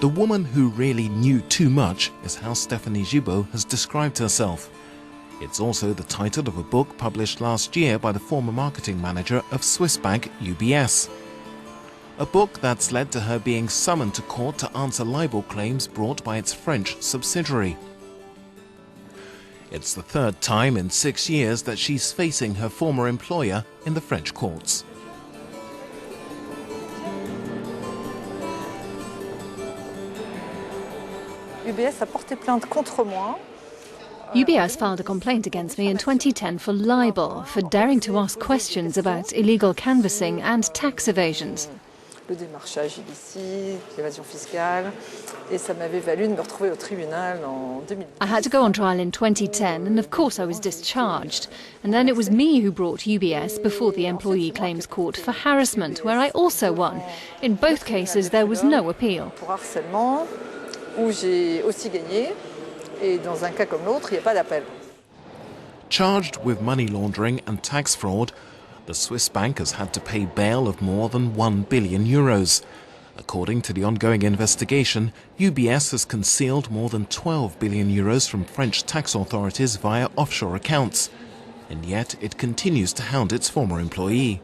The woman who really knew too much is how Stephanie Gibaud has described herself. It's also the title of a book published last year by the former marketing manager of Swiss bank UBS. A book that's led to her being summoned to court to answer libel claims brought by its French subsidiary. It's the third time in 6 years that she's facing her former employer in the French courts. UBS a porté plainte contre moi. UBS filed a complaint against me in 2010 for libel, for daring to ask questions about illegal canvassing and tax evasions. Le démarchage illicite, l'évasion fiscale, et ça m'avait valu de me retrouver au tribunal en 2010. I had to go on trial in 2010 and of course I was discharged. And then it was me who brought UBS before the Employee Claims Court for harassment, where I also won. In both cases there was no appeal. Pour harcèlement, où j'ai aussi gagné, et dans un cas comme l'autre, il n'y a pas d'appel. Charged with money laundering and tax fraud, the Swiss bank has had to pay bail of more than €1 billion. According to the ongoing investigation, UBS has concealed more than €12 billion from French tax authorities via offshore accounts. And yet it continues to hound its former employee.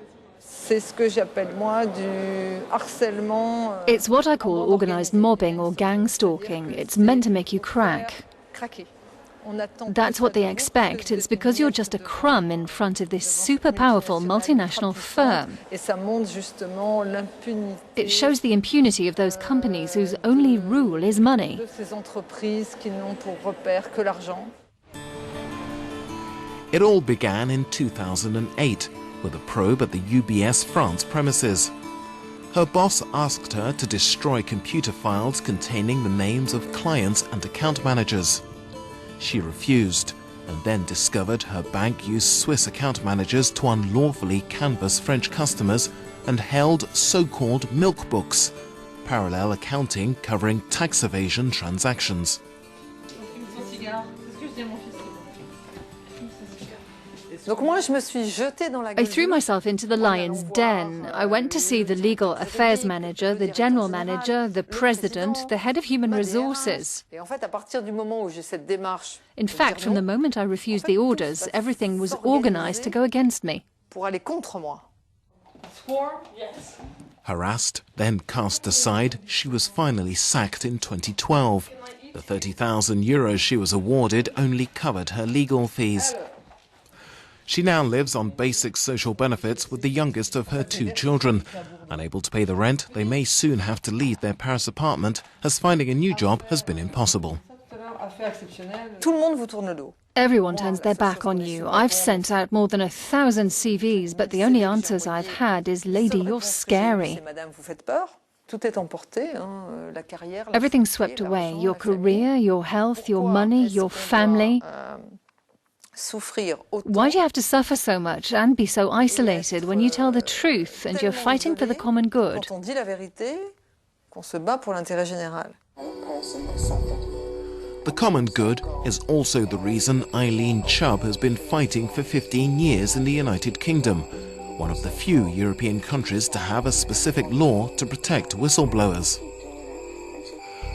C'est ce que j'appelle moi du harcèlement. It's what I call organised mobbing or gang stalking. It's meant to make you crack. That's what they expect. It's because you're just a crumb in front of this super powerful multinational firm. It shows the impunity of those companies whose only rule is money. It all began in 2008 with a probe at the UBS France premises. Her boss asked her to destroy computer files containing the names of clients and account managers. She refused, and then discovered her bank used Swiss account managers to unlawfully canvass French customers and held so-called milk books, parallel accounting covering tax evasion transactions. I threw myself into the lion's den. I went to see the legal affairs manager, the general manager, the president, the head of human resources. In fact, from the moment I refused the orders, everything was organized to go against me. Harassed, then cast aside, she was finally sacked in 2012. The €30,000 she was awarded only covered her legal fees. She now lives on basic social benefits with the youngest of her 2 children. Unable to pay the rent, they may soon have to leave their Paris apartment, as finding a new job has been impossible. Everyone turns their back on you. I've sent out more than 1,000 CVs, but the only answers I've had is, "Lady, you're scary." Everything's swept away. Your career, your health, your money, your family. Why do you have to suffer so much and be so isolated when you tell the truth and you're fighting for the common good? The common good is also the reason Eileen Chubb has been fighting for 15 years in the United Kingdom, one of the few European countries to have a specific law to protect whistleblowers.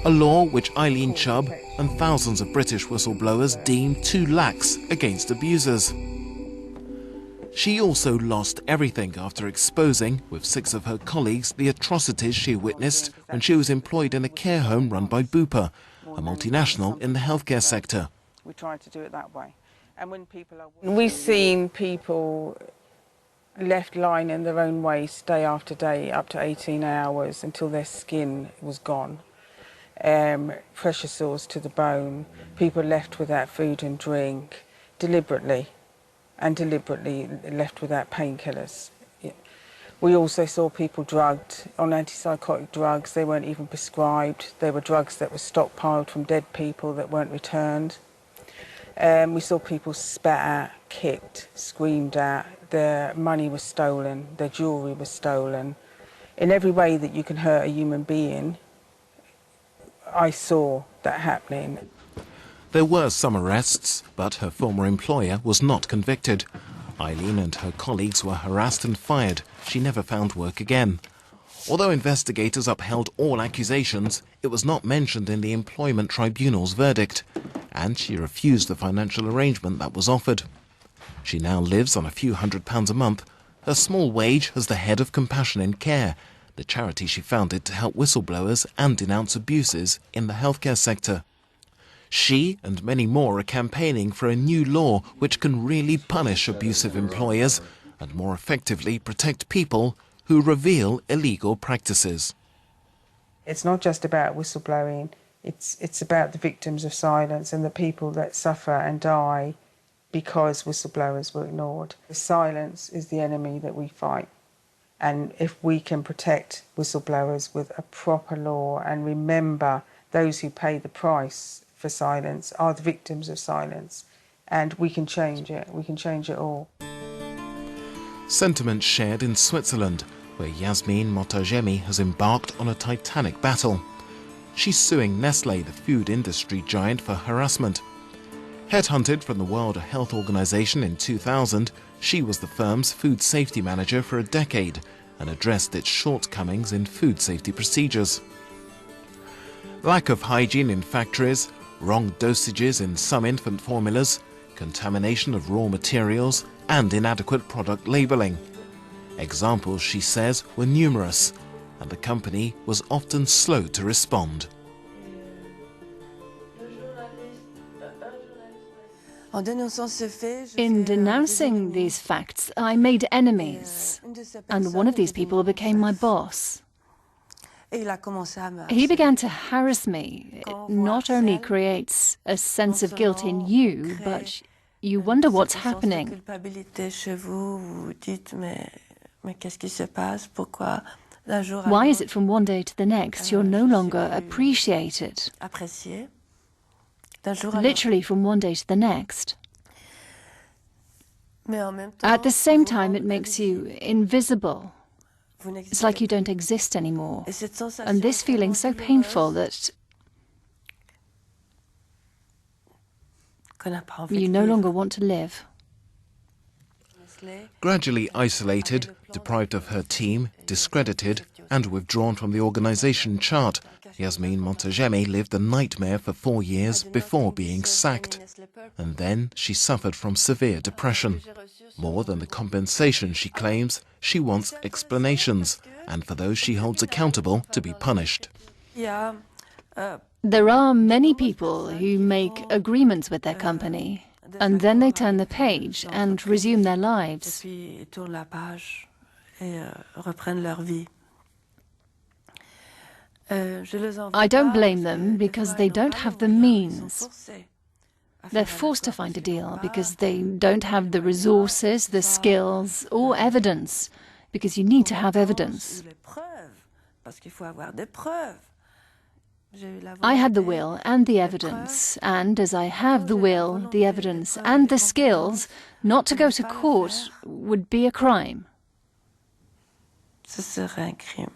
A law which Eileen Chubb and thousands of British whistleblowers deem too lax against abusers. She also lost everything after exposing, with 6 of her colleagues, the atrocities she witnessed when she was employed in a care home run by Bupa, a multinational in the healthcare sector. We try to do it that way. And when people are... We've seen people left lying in their own waste day after day, up to 18 hours, until their skin was gone. Pressure sores to the bone, people left without food and drink, deliberately left without painkillers. We also saw people drugged on antipsychotic drugs. They weren't even prescribed. They were drugs that were stockpiled from dead people that weren't returned. We saw people spat at, kicked, screamed at. Their money was stolen, their jewellery was stolen. In every way that you can hurt a human being, I saw that happening. There were some arrests, but her former employer was not convicted. Eileen and her colleagues were harassed and fired. She never found work again. Although investigators upheld all accusations, it was not mentioned in the employment tribunal's verdict, and she refused the financial arrangement that was offered. She now lives on a few £100s a month, her small wage as the head of Compassion in Care, the charity she founded to help whistleblowers and denounce abuses in the healthcare sector. She and many more are campaigning for a new law which can really punish abusive employers and more effectively protect people who reveal illegal practices. It's not just about whistleblowing, it's about the victims of silence and the people that suffer and die because whistleblowers were ignored. Silence is the enemy that we fight. And if we can protect whistleblowers with a proper law and remember those who pay the price for silence are the victims of silence, and we can change it all. Sentiment shared in Switzerland, where Yasmine Motajemi has embarked on a titanic battle. She's suing Nestlé, the food industry giant, for harassment. Headhunted from the World Health Organization in 2000, she was the firm's food safety manager for a decade and addressed its shortcomings in food safety procedures. Lack of hygiene in factories, wrong dosages in some infant formulas, contamination of raw materials, and inadequate product labeling. Examples, she says, were numerous, and the company was often slow to respond. In denouncing these facts, I made enemies, and one of these people became my boss. He began to harass me. It not only creates a sense of guilt in you, but you wonder what's happening. Why is it from one day to the next you're no longer appreciated? Literally from one day to the next. At the same time, it makes you invisible. It's like you don't exist anymore. And this feeling so painful that you no longer want to live. Gradually isolated, deprived of her team, discredited, and withdrawn from the organization chart, Yasmine Motajemi lived a nightmare for 4 years before being sacked. And then she suffered from severe depression. More than the compensation, she claims, she wants explanations, and for those she holds accountable to be punished. There are many people who make agreements with their company, and then they turn the page and resume their lives. I don't blame them because they don't have the means. They're forced to find a deal because they don't have the resources, the skills, or evidence, because you need to have evidence. I had the will and the evidence, and as I have the will, the evidence, and the skills, not to go to court would be a crime. Ce serait un crime.